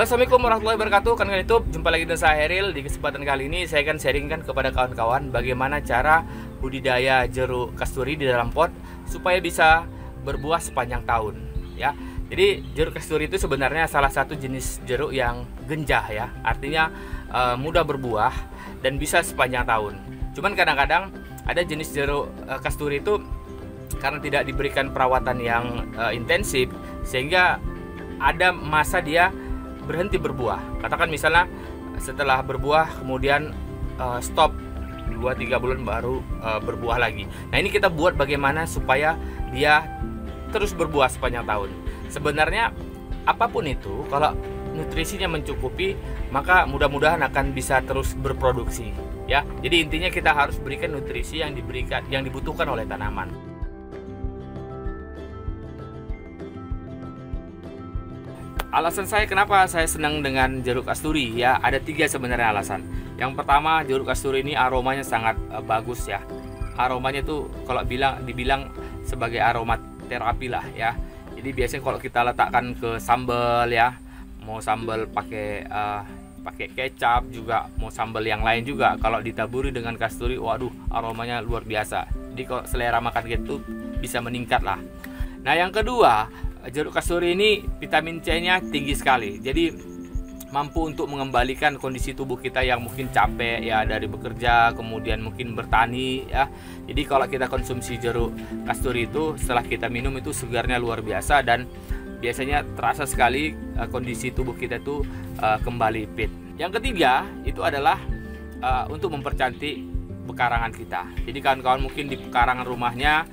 Halo, assalamualaikum warahmatullahi wabarakatuh. Kan YouTube, jumpa lagi dengan saya Heril. Di kesempatan kali ini saya akan sharingkan kepada kawan-kawan bagaimana cara budidaya jeruk kasturi di dalam pot supaya bisa berbuah sepanjang tahun. Ya, jadi jeruk kasturi itu sebenarnya salah satu jenis jeruk yang genjah ya, artinya mudah berbuah dan bisa sepanjang tahun. Cuman kadang-kadang ada jenis jeruk kasturi itu karena tidak diberikan perawatan yang intensif sehingga ada masa dia berhenti berbuah. Katakan misalnya setelah berbuah kemudian stop 2-3 bulan baru berbuah lagi. Nah, ini kita buat bagaimana supaya dia terus berbuah sepanjang tahun. Sebenarnya apapun itu, kalau nutrisinya mencukupi, maka mudah-mudahan akan bisa terus berproduksi ya. Jadi intinya kita harus berikan nutrisi yang dibutuhkan oleh tanaman. Alasan saya kenapa saya senang dengan jeruk kasturi ya, ada 3 sebenarnya alasan. Yang pertama, jeruk kasturi ini aromanya sangat bagus ya. Aromanya itu kalau dibilang sebagai aroma terapi lah ya. Jadi biasanya kalau kita letakkan ke sambal ya, mau sambal pakai kecap juga, mau sambal yang lain juga, kalau ditaburi dengan kasturi, waduh, aromanya luar biasa. Jadi kalau selera makan gitu bisa meningkat lah. Nah, yang kedua, jeruk kasturi ini vitamin C-nya tinggi sekali. Jadi mampu untuk mengembalikan kondisi tubuh kita yang mungkin capek ya dari bekerja, kemudian mungkin bertani ya. Jadi kalau kita konsumsi jeruk kasturi itu setelah kita minum itu segarnya luar biasa dan biasanya terasa sekali kondisi tubuh kita itu kembali fit. Yang ketiga itu adalah untuk mempercantik pekarangan kita. Jadi kawan-kawan mungkin di pekarangan rumahnya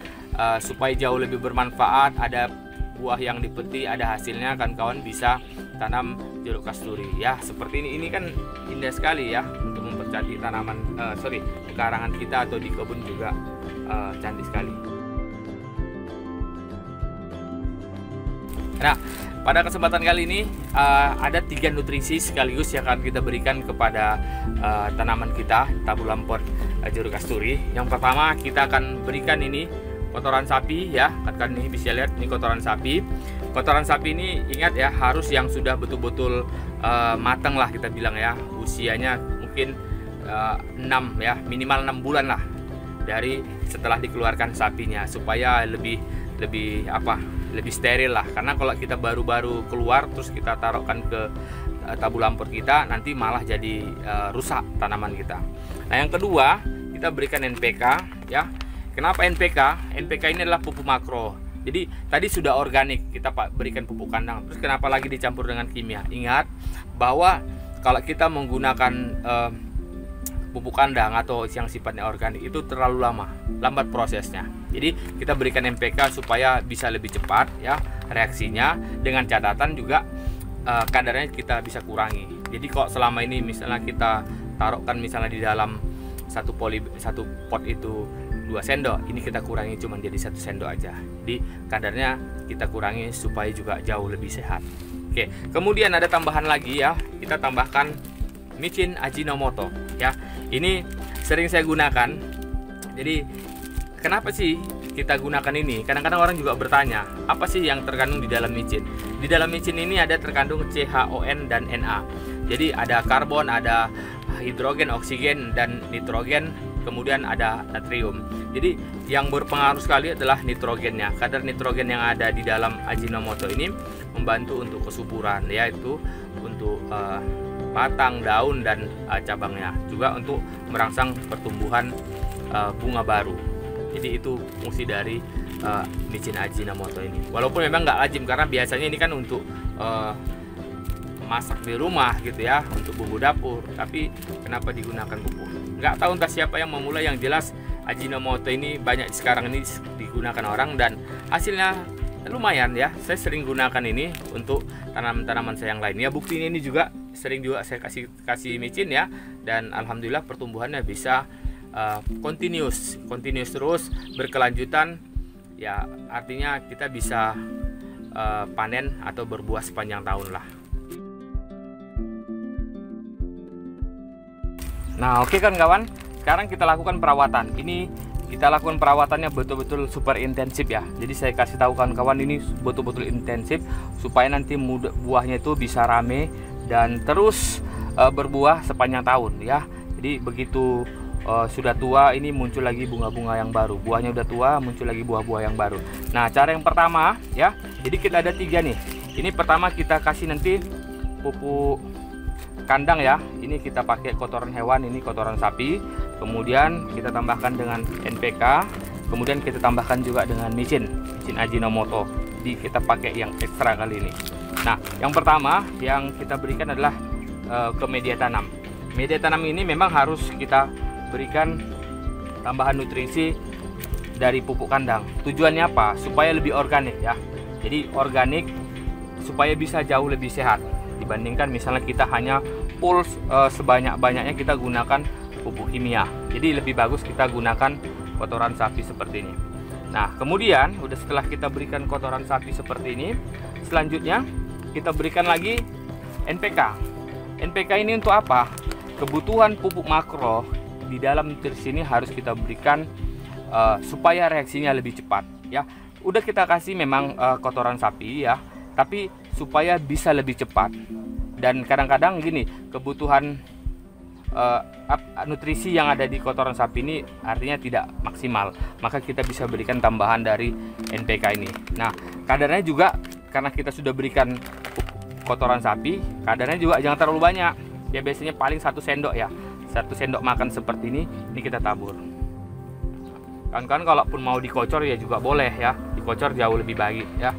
supaya jauh lebih bermanfaat, ada buah yang dipetik, ada hasilnya, kan kawan bisa tanam jeruk kasturi ya. Seperti ini kan indah sekali ya untuk mempercantik pekarangan kita atau di kebun juga cantik sekali. Nah, pada kesempatan kali ini ada 3 nutrisi sekaligus yang akan kita berikan kepada tanaman kita tabulam pot jeruk kasturi. Yang pertama kita akan berikan ini kotoran sapi ya, kan ini bisa lihat ini kotoran sapi. Kotoran sapi ini ingat ya, harus yang sudah betul-betul matang lah kita bilang ya, usianya mungkin 6 ya, minimal 6 bulan lah dari setelah dikeluarkan sapinya, supaya lebih steril lah. Karena kalau kita baru-baru keluar terus kita taruhkan ke tabulam pot kita, nanti malah jadi rusak tanaman kita. Nah, yang kedua kita berikan NPK ya. Kenapa NPK? NPK ini adalah pupuk makro. Jadi tadi sudah organik, kita berikan pupuk kandang. Terus kenapa lagi dicampur dengan kimia? Ingat bahwa kalau kita menggunakan pupuk kandang atau yang sifatnya organik itu terlalu lambat prosesnya. Jadi kita berikan NPK supaya bisa lebih cepat ya reaksinya, dengan catatan juga kadarnya kita bisa kurangi. Jadi kalau selama ini misalnya kita taruhkan misalnya di dalam satu pot itu 2 sendok, ini kita kurangi cuma jadi 1 sendok aja. Jadi kadarnya kita kurangi supaya juga jauh lebih sehat. Oke, kemudian ada tambahan lagi ya, kita tambahkan micin Ajinomoto ya. Ini sering saya gunakan. Jadi kenapa sih kita gunakan ini? Kadang-kadang orang juga bertanya, apa sih yang terkandung di dalam micin? Di dalam micin ini ada terkandung CHON dan Na. Jadi ada karbon, ada hidrogen, oksigen, dan nitrogen, kemudian ada natrium. Jadi yang berpengaruh sekali adalah nitrogennya. Kadar nitrogen yang ada di dalam Ajinomoto ini membantu untuk kesuburan, yaitu untuk batang, daun, dan cabangnya. Juga untuk merangsang pertumbuhan bunga baru. Jadi itu fungsi dari micin Ajinomoto ini. Walaupun memang nggak lazim, karena biasanya ini kan untuk masak di rumah gitu ya, untuk bumbu dapur. Tapi kenapa digunakan pupuk? Nggak tahu entah siapa yang memulai, yang jelas Ajinomoto ini banyak sekarang ini digunakan orang dan hasilnya lumayan ya. Saya sering gunakan ini untuk tanaman-tanaman saya yang lain ya. Buktinya ini juga sering juga saya kasih micin ya, dan alhamdulillah pertumbuhannya bisa continuous terus berkelanjutan ya. Artinya kita bisa panen atau berbuah sepanjang tahun lah. Nah, oke kan kawan, sekarang kita lakukan perawatan. Ini kita lakukan perawatannya betul-betul super intensif ya. Jadi saya kasih tahu kawan-kawan, ini betul-betul intensif supaya nanti buahnya itu bisa rame, dan terus berbuah sepanjang tahun ya. Jadi begitu sudah tua ini muncul lagi bunga-bunga yang baru, buahnya udah tua muncul lagi buah-buah yang baru. Nah, cara yang pertama ya, jadi kita ada 3 nih. Ini pertama kita kasih nanti pupuk kandang ya. Ini kita pakai kotoran hewan, ini kotoran sapi. Kemudian kita tambahkan dengan NPK. Kemudian kita tambahkan juga dengan micin Ajinomoto. Jadi kita pakai yang ekstra kali ini. Nah, yang pertama yang kita berikan adalah ke media tanam. Media tanam ini memang harus kita berikan tambahan nutrisi dari pupuk kandang. Tujuannya apa? Supaya lebih organik ya. Jadi organik supaya bisa jauh lebih sehat dibandingkan misalnya kita hanya full sebanyak-banyaknya kita gunakan pupuk kimia. Jadi lebih bagus kita gunakan kotoran sapi seperti ini. Nah, kemudian udah setelah kita berikan kotoran sapi seperti ini, selanjutnya kita berikan lagi NPK. NPK ini untuk apa? Kebutuhan pupuk makro di dalam nutrisi ini harus kita berikan supaya reaksinya lebih cepat ya. Udah kita kasih memang kotoran sapi ya, tapi supaya bisa lebih cepat. Dan kadang-kadang gini, kebutuhan nutrisi yang ada di kotoran sapi ini artinya tidak maksimal, maka kita bisa berikan tambahan dari NPK ini. Nah, kadarnya juga karena kita sudah berikan kotoran sapi, kadarnya juga jangan terlalu banyak ya, biasanya paling 1 sendok ya, 1 sendok makan seperti ini kita tabur. Kan kalaupun mau dikocor ya juga boleh ya, dikocor jauh lebih baik ya.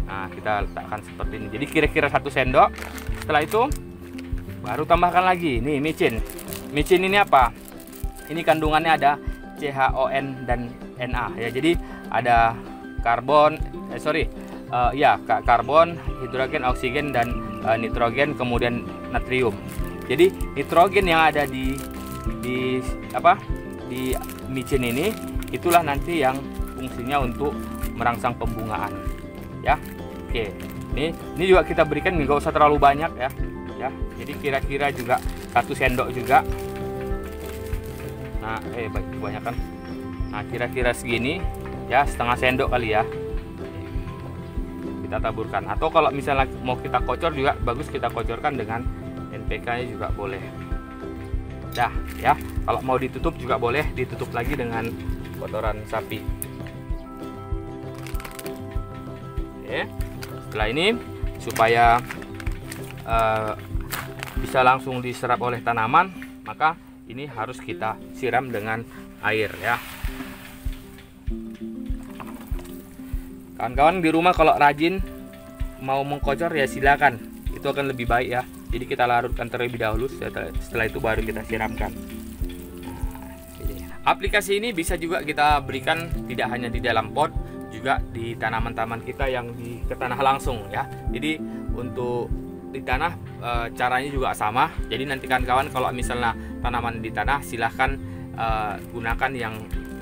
Nah, kita letakkan seperti ini, jadi kira-kira 1 sendok. Setelah itu baru tambahkan lagi nih micin. Micin ini apa? Ini kandungannya ada CHON dan Na ya. Jadi ada karbon, karbon, hidrogen, oksigen dan nitrogen, kemudian natrium. Jadi nitrogen yang ada di micin ini itulah nanti yang fungsinya untuk merangsang pembungaan ya. Oke, ini juga kita berikan nggak usah terlalu banyak ya. Jadi kira-kira juga 1 sendok juga. Nah, kebanyakan. Nah, kira-kira segini ya, setengah sendok kali ya. Kita taburkan. Atau kalau misalnya mau kita kocor juga bagus, kita kocorkan dengan NPK-nya juga boleh. Dah ya. Kalau mau ditutup juga boleh, ditutup lagi dengan kotoran sapi. Oke. Setelah ini supaya bisa langsung diserap oleh tanaman, maka ini harus kita siram dengan air ya. Kawan-kawan di rumah kalau rajin mau mengkocor ya silakan, itu akan lebih baik ya. Jadi kita larutkan terlebih dahulu, setelah itu baru kita siramkan. Aplikasi ini bisa juga kita berikan tidak hanya di dalam pot, juga di tanaman-tanaman kita yang ke tanah langsung ya. Jadi untuk di tanah caranya juga sama. Jadi nanti kawan-kawan kalau misalnya tanaman di tanah silahkan gunakan yang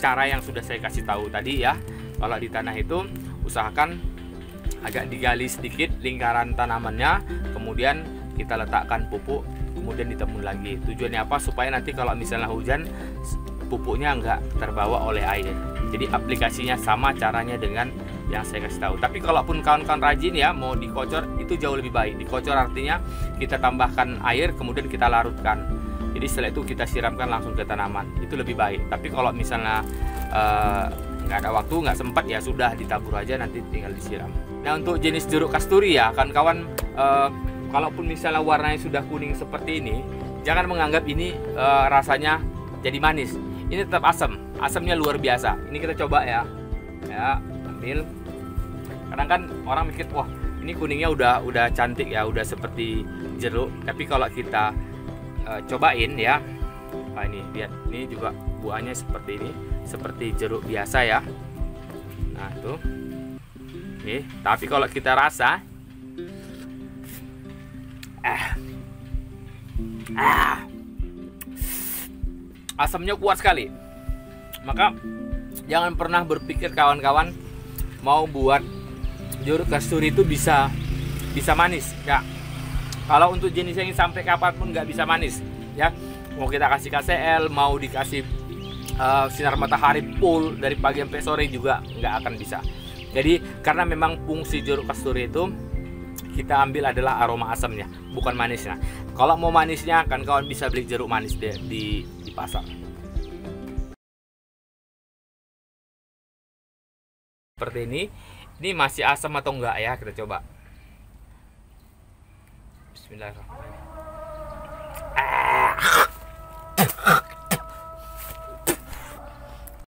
cara yang sudah saya kasih tahu tadi ya. Kalau di tanah itu usahakan agak digali sedikit lingkaran tanamannya, kemudian kita letakkan pupuk, kemudian ditembun lagi. Tujuannya apa? Supaya nanti kalau misalnya hujan pupuknya enggak terbawa oleh air. Jadi aplikasinya sama caranya dengan yang saya kasih tahu. Tapi kalaupun kawan-kawan rajin ya mau dikocor, itu jauh lebih baik. Dikocor artinya kita tambahkan air kemudian kita larutkan. Jadi setelah itu kita siramkan langsung ke tanaman, itu lebih baik. Tapi kalau misalnya nggak ada waktu, nggak sempat, ya sudah ditabur aja, nanti tinggal disiram. Nah, untuk jenis jeruk kasturi ya kawan-kawan, kalaupun misalnya warnanya sudah kuning seperti ini, jangan menganggap ini rasanya jadi manis. Ini tetap asam, asamnya luar biasa. Ini kita coba ya, ambil. Kadang kan orang mikir, wah ini kuningnya udah cantik ya, udah seperti jeruk. Tapi kalau kita cobain ya, nah ini lihat, ini juga buahnya seperti ini, seperti jeruk biasa ya. Nah tuh, nih. Tapi kalau kita rasa, asamnya kuat sekali. Maka jangan pernah berpikir kawan-kawan mau buat jeruk kasturi itu bisa manis ya. Kalau untuk jenis yang sampai kapanpun nggak bisa manis ya. Mau kita kasih KCl, mau dikasih sinar matahari full dari pagi sampai sore juga nggak akan bisa. Jadi karena memang fungsi jeruk kasturi itu kita ambil adalah aroma asamnya, bukan manisnya. Kalau mau manisnya kan kawan bisa beli jeruk manis di pasar. Seperti ini masih asam atau enggak ya, kita coba. Bismillahirrahmanirrahim.